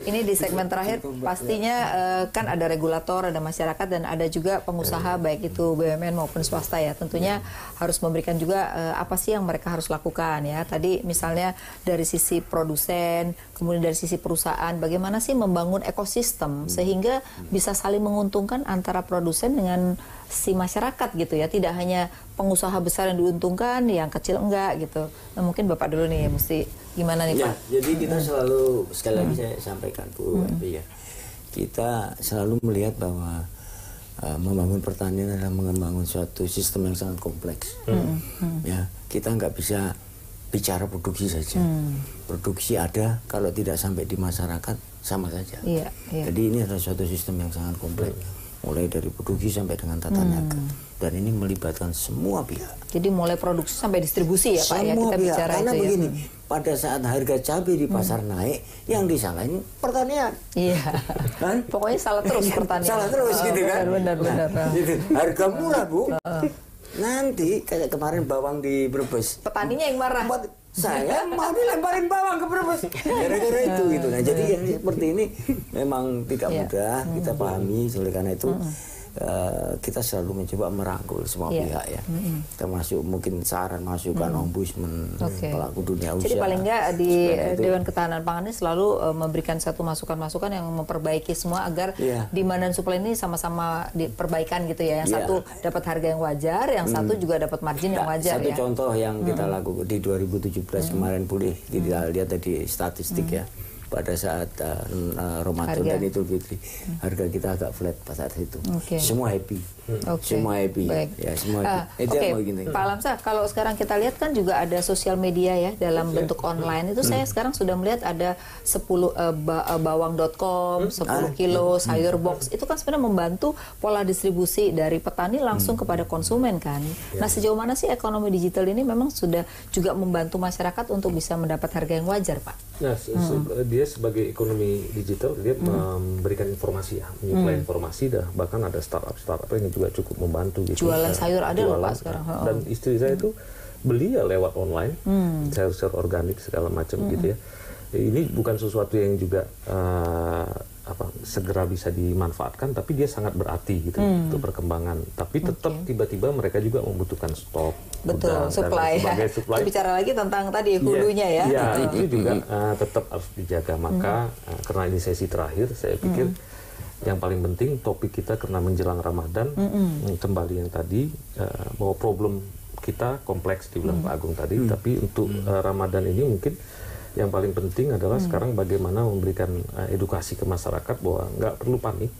Ini di segmen terakhir pastinya kan ada regulator, ada masyarakat, dan ada juga pengusaha baik itu BUMN maupun swasta ya. Tentunya harus memberikan juga apa sih yang mereka harus lakukan ya. Tadi misalnya dari sisi produsen, kemudian dari sisi perusahaan, bagaimana sih membangun ekosistem sehingga bisa saling menguntungkan antara produsen dengan si masyarakat gitu ya. Tidak hanya pengusaha besar yang diuntungkan, yang kecil enggak gitu. Nah, mungkin Bapak dulu nih mesti gimana nih ya, Pak? Jadi kita selalu, sekali lagi saya sampaikan Bu, ya, kita selalu melihat bahwa membangun pertanian adalah membangun suatu sistem yang sangat kompleks. Ya, kita nggak bisa bicara produksi saja. Produksi ada, kalau tidak sampai di masyarakat sama saja. Jadi ini adalah suatu sistem yang sangat kompleks. Mulai dari produksi sampai dengan tata niaga, dan ini melibatkan semua pihak. Jadi mulai produksi sampai distribusi ya Pak ya, kita pihak. bicara Karena itu begini, ya. pada saat harga cabai di pasar naik, yang disalahin pertanian. Iya. Kan? Pokoknya salah terus pertanian. Salah terus gitu kan. Benar. Gitu. Harga murah Bu. Nanti kayak kemarin bawang di Brebes. Petaninya yang marah. Saya mau dilemparin bawang ke Brebes gara-gara itu gitu. Nah, jadi yang seperti ini memang tidak mudah kita pahami. Oleh karena itu kita selalu mencoba merangkul semua pihak ya, termasuk mungkin saran masukan ombudsman, pelaku dunia usaha. Jadi paling nggak di Dewan Ketahanan Pangan ini selalu memberikan satu masukan-masukan yang memperbaiki semua agar demand dan supply ini sama-sama diperbaikan gitu ya. Yang satu dapat harga yang wajar, yang satu juga dapat margin yang wajar. Satu contoh yang kita lakukan di 2017 kemarin pulih, kita lihat tadi statistik ya. Pada saat Ramadan dan Idul Fitri, harga kita agak flat pada saat itu. Semua happy. Semua happy. Ya, semua happy. Pak Alamsyah, kalau sekarang kita lihat kan juga ada sosial media ya dalam bentuk online. Itu saya sekarang sudah melihat ada 10 bawang.com, 10 kilo sayur box. Itu kan sebenarnya membantu pola distribusi dari petani langsung kepada konsumen kan. Nah, sejauh mana sih ekonomi digital ini memang sudah juga membantu masyarakat untuk bisa mendapat harga yang wajar, Pak? Nah, dia sebagai ekonomi digital, dia memberikan informasi ya, menyuplai informasi, bahkan ada startup yang juga cukup membantu gitu. Jualan sayur ada loh Pak sekarang. Dan istri saya itu beli ya lewat online, sayur-sayur organik segala macam gitu ya. Ini bukan sesuatu yang juga segera bisa dimanfaatkan, tapi dia sangat berarti gitu untuk perkembangan. Tapi tetap tiba-tiba mereka juga membutuhkan stok. Betul, supply. Bicara lagi tentang tadi hulunya ya. Iya, itu juga tetap harus dijaga. Maka karena ini sesi terakhir, saya pikir yang paling penting topik kita karena menjelang Ramadan, kembali yang tadi, bahwa problem kita kompleks di bulan Pak Agung tadi, tapi untuk Ramadan ini mungkin yang paling penting adalah sekarang bagaimana memberikan edukasi ke masyarakat bahwa nggak perlu panik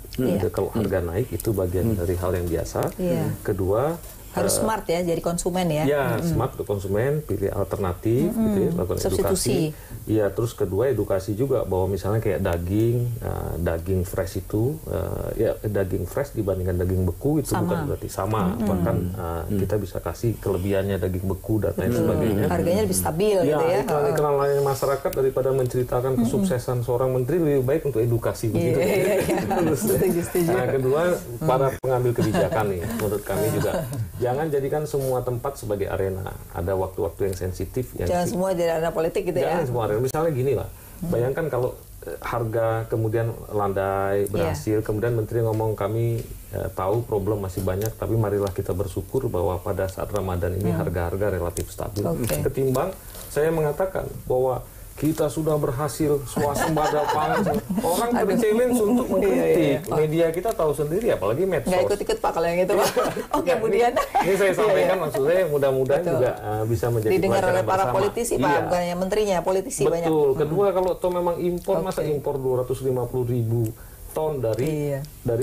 kalau harga naik, itu bagian dari hal yang biasa. Kedua, harus smart ya, jadi konsumen ya. Ya, smart untuk konsumen, pilih alternatif, gitu ya, lakukan substitusi. Edukasi. Ya, terus kedua edukasi juga bahwa misalnya kayak daging fresh itu, daging fresh dibandingkan daging beku itu bukan berarti sama. Bahkan kita bisa kasih kelebihannya daging beku dan lain sebagainya. Harganya lebih stabil gitu ya. Iklan lain masyarakat daripada menceritakan kesuksesan seorang menteri, lebih baik untuk edukasi begitu. Nah, kedua, para pengambil kebijakan nih, menurut kami juga jangan jadikan semua tempat sebagai arena. Ada waktu-waktu yang sensitif. Jangan semua jadi arena politik gitu ya. Jangan semua arena. Misalnya gini lah, bayangkan kalau harga kemudian landai, berhasil, kemudian menteri ngomong kami tahu problem masih banyak, tapi marilah kita bersyukur bahwa pada saat Ramadan ini harga-harga relatif stabil. Ketimbang saya mengatakan bahwa kita sudah berhasil swasembada pangan. Orang berchallenge untuk mengkritik. Media kita tahu sendiri, apalagi medsos. Nggak ikut-ikut Pak kalau yang itu Pak. Oke, kemudian. Ini saya sampaikan maksud saya mudah-mudahan juga bisa menjadi didengar oleh para bersama. politisi Pak, bukan hanya menterinya, politisi banyak. Betul. Kedua, kalau toh memang impor, masa impor 250.000 ton dari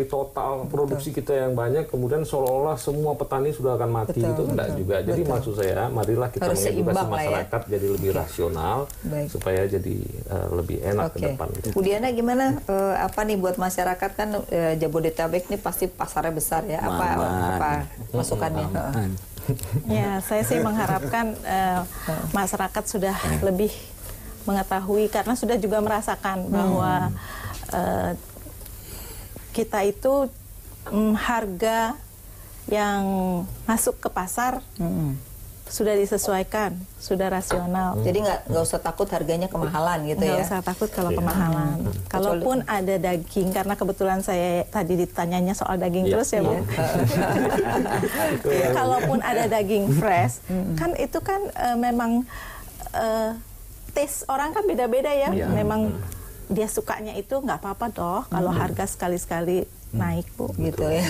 total produksi kita yang banyak, kemudian seolah-olah semua petani sudah akan mati, gitu enggak juga. Jadi maksud saya, marilah kita mengedukasi masyarakat jadi lebih rasional supaya jadi lebih enak ke depan. Gitu. Bu Diana gimana, apa nih buat masyarakat kan Jabodetabek ini pasti pasarnya besar ya, apa masukannya? Ya, saya sih mengharapkan masyarakat sudah lebih mengetahui, karena sudah juga merasakan bahwa kita itu harga yang masuk ke pasar sudah disesuaikan, sudah rasional. Jadi nggak usah takut harganya kemahalan gitu ya. Nggak usah takut kalau kemahalan. Kalaupun ada daging, karena kebetulan saya tadi ditanyanya soal daging terus ya Bu. Kalaupun ada daging fresh, kan itu kan memang taste orang kan beda-beda ya. Memang dia sukanya itu nggak apa-apa doh kalau harga sekali-sekali naik Bu gitu ya.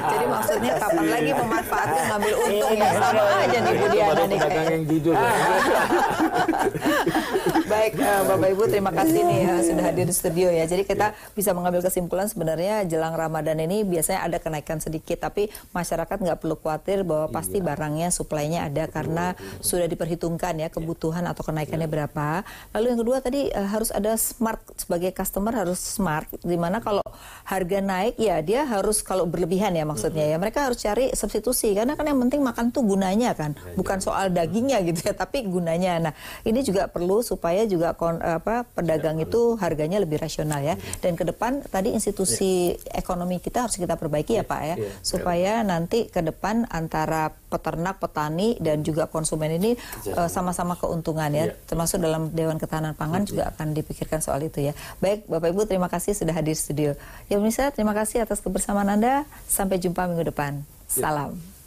Jadi maksudnya kapan lagi memanfaatkan ngambil untung ya, sama aja nih Bu Diana nih yang jujur. Baik Bapak Ibu, terima kasih nih sudah hadir di studio ya. Jadi kita bisa mengambil kesimpulan sebenarnya jelang Ramadan ini biasanya ada kenaikan sedikit, tapi masyarakat nggak perlu khawatir bahwa pasti barangnya suplainya ada karena sudah diperhitungkan ya kebutuhan atau kenaikannya berapa. Lalu yang kedua tadi harus ada smart, sebagai customer harus smart, dimana kalau harga naik ya dia harus, kalau berlebihan ya maksudnya ya mereka harus cari substitusi, karena kan yang penting makan tuh gunanya kan, bukan soal dagingnya gitu ya, tapi gunanya. Nah ini juga perlu supaya juga pedagang itu harganya lebih rasional ya. Dan ke depan tadi institusi ekonomi kita harus kita perbaiki ya Pak ya, supaya nanti ke depan antara peternak, petani dan juga konsumen ini sama-sama keuntungan ya, termasuk dalam Dewan Ketahanan Pangan juga akan dipikirkan soal itu ya. Baik Bapak Ibu, terima kasih sudah hadir di studio. Ya pemirsa, terima kasih atas kebersamaan Anda. Sampai jumpa minggu depan. Salam.